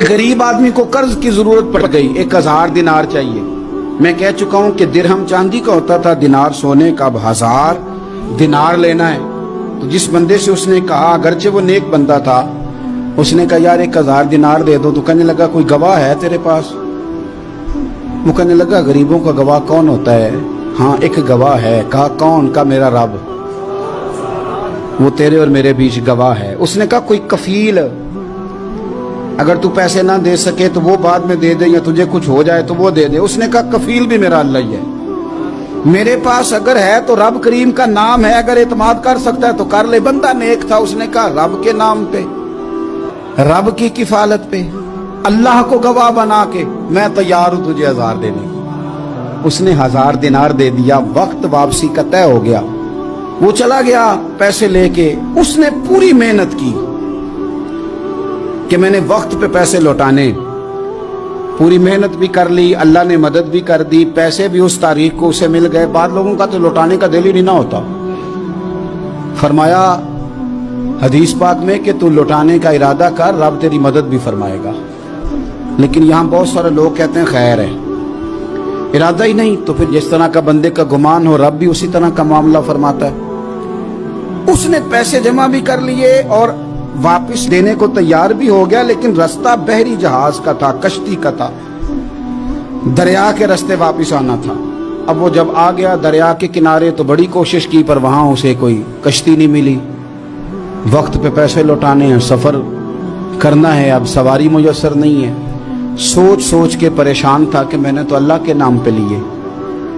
गरीब आदमी को कर्ज की जरूरत पड़ गई, 1000 दिनार चाहिए। मैं कह चुका हूं कि दिरहम चांदी का होता था, दिनार सोने का। अब 1000 दिनार लेना है। तो जिस बंदे से उसने कहा, अगरचे वो नेक बंदा था, उसने कहा यार 1000 दिनार दे दो। तो कहने लगा कोई गवाह है तेरे पास? वो कहने लगा गरीबों का गवाह कौन होता है? हाँ एक गवाह है। कहा कौन? का मेरा रब, वो तेरे और मेरे बीच गवाह है। उसने कहा कोई कफील, अगर तू पैसे ना दे सके तो वो बाद में दे दे, या तुझे कुछ हो जाए तो वो दे दे। उसने कहा कफील भी मेरा अल्लाह ही है। मेरे पास अगर है तो रब करीम का नाम है, अगर एतमाद कर सकता है तो कर ले। बंदा नेक था, उसने कहा रब के नाम पे, रब की किफालत पे, अल्लाह को गवाह बना के मैं तैयार हूं तुझे 1000 देने। उसने 1000 दिनार दे दिया। वक्त वापसी का तय हो गया। वो चला गया पैसे लेके। उसने पूरी मेहनत की कि मैंने वक्त पे पैसे लौटाने, पूरी मेहनत भी कर ली, अल्लाह ने मदद भी कर दी, पैसे भी उस तारीख को उसे मिल गए। बाद लोगों का तो लौटाने का दिल ही नहीं ना होता। फरमाया हदीस पाक में कि तू लौटाने का इरादा कर, रब तेरी मदद भी फरमाएगा। लेकिन यहाँ बहुत सारे लोग कहते हैं खैर है, इरादा ही नहीं। तो फिर जिस तरह का बंदे का गुमान हो, रब भी उसी तरह का मामला फरमाता है। उसने पैसे जमा भी कर लिए और वापस देने को तैयार भी हो गया, लेकिन रास्ता बहरी जहाज का था, कश्ती का था, दरिया के रास्ते वापस आना था। अब वो जब आ गया दरिया के किनारे तो बड़ी कोशिश की, पर वहां उसे कोई कश्ती नहीं मिली। वक्त पे पैसे लौटाने हैं, सफर करना है, अब सवारी मुयस्सर नहीं है। सोच सोच के परेशान था कि मैंने तो अल्लाह के नाम पे लिए।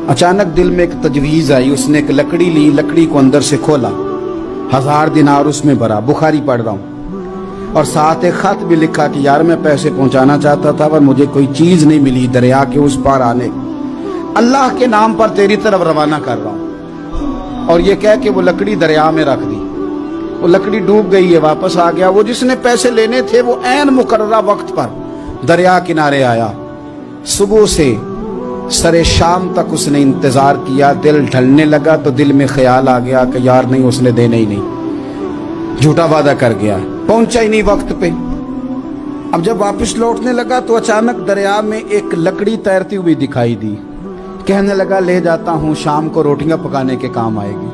अचानक दिल में एक तजवीज आई। उसने एक लकड़ी ली, लकड़ी को अंदर से खोला, 1000 दिनार उसमें भरा। बुखारी पढ़ रहा हूं, और साथ एक खत भी लिखा कि यार मैं पैसे पहुंचाना चाहता था पर मुझे कोई चीज नहीं मिली दरिया के उस पार आने, अल्लाह के नाम पर तेरी तरफ रवाना कर रहा हूं। और ये कह के वो लकड़ी दरिया में रख दी। वो लकड़ी डूब गई है, वापस आ गया। वो जिसने पैसे लेने थे वो ऐन मुकर्ररा वक्त पर दरिया किनारे आया। सुबह से सरे शाम तक उसने इंतजार किया। दिल ढलने लगा तो दिल में ख्याल आ गया कि यार नहीं, उसने देने ही नहीं, झूठा वादा कर गया, पहुंचा ही नहीं वक्त पे। अब जब वापस लौटने लगा तो अचानक दरिया में एक लकड़ी तैरती हुई दिखाई दी। कहने लगा ले जाता हूं, शाम को रोटियां पकाने के काम आएगी,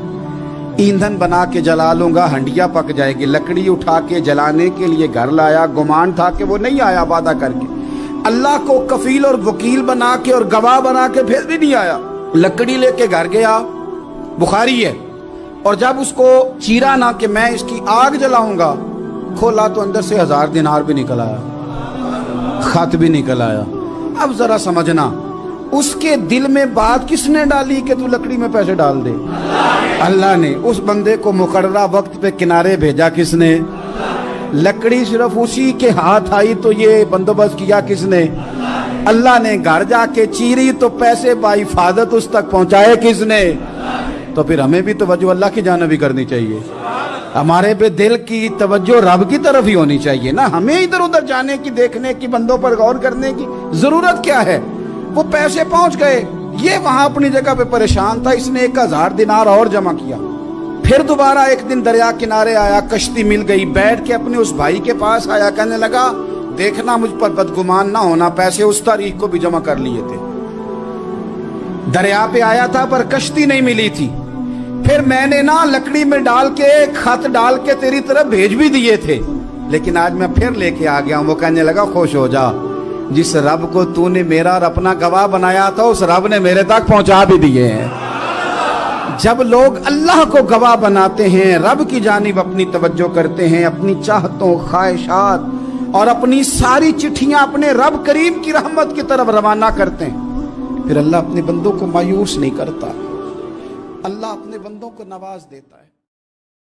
ईंधन बना के जला लूंगा, हंडिया पक जाएगी। लकड़ी उठा के जलाने के लिए घर लाया। गुमान था कि वो नहीं आया वादा करके, अल्लाह को कफील और वकील बना के और गवाह बना के फिर भी नहीं आया। लकड़ी लेके घर गया, बुखारी है। और जब उसको चीरा ना कि मैं इसकी आग जलाऊंगा, खोला तो अंदर से 1000 दिनार भी निकल आया, खत भी निकल आया। अब जरा समझना, उसके दिल में बात किसने डाली कि तू लकड़ी में पैसे डाल दे? अल्लाह ने। उस बंदे को मुकर्ररा वक्त पे किनारे भेजा किसने? लकड़ी सिर्फ उसी के हाथ आई तो ये बंदोबस्त किया किसने? अल्लाह ने। घर जाके चीरी तो पैसे बाहिफाजत उस तक पहुंचाए किसने? तो फिर हमें भी तवज्जो अल्लाह की जानिब भी करनी चाहिए। हमारे पे दिल की तवज्जो रब की तरफ ही होनी चाहिए ना। हमें इधर उधर जाने की, देखने की, बंदों पर गौर करने की जरूरत क्या है? वो पैसे पहुंच गए, ये वहां अपनी जगह पे परेशान था। इसने 1000 दिनार और जमा किया। फिर दोबारा एक दिन दरिया किनारे आया, कश्ती मिल गई, बैठ के अपने उस भाई के पास आया। कहने लगा देखना मुझ पर बदगुमान ना होना, पैसे उस तारीख को भी जमा कर लिए थे। दरिया पे आया था पर कश्ती नहीं मिली थी। फिर मैंने ना लकड़ी में डाल के, खत डाल के तेरी तरफ भेज भी दिए थे, लेकिन आज मैं फिर लेके आ गया हूं। वो कहने लगा खुश हो जा, जिस रब को तूने मेरा और अपना गवाह बनाया था उस रब ने मेरे तक पहुंचा भी दिए हैं। जब लोग अल्लाह को गवाह बनाते हैं, रब की जानिब अपनी तवज्जो करते हैं, अपनी चाहतों, ख्वाहिशात और अपनी सारी चिट्ठियां अपने रब करीम की रहमत की तरफ रवाना करते हैं, फिर अल्लाह अपने बंदों को मायूस नहीं करता। अल्लाह अपने बंदों को नवाज देता है।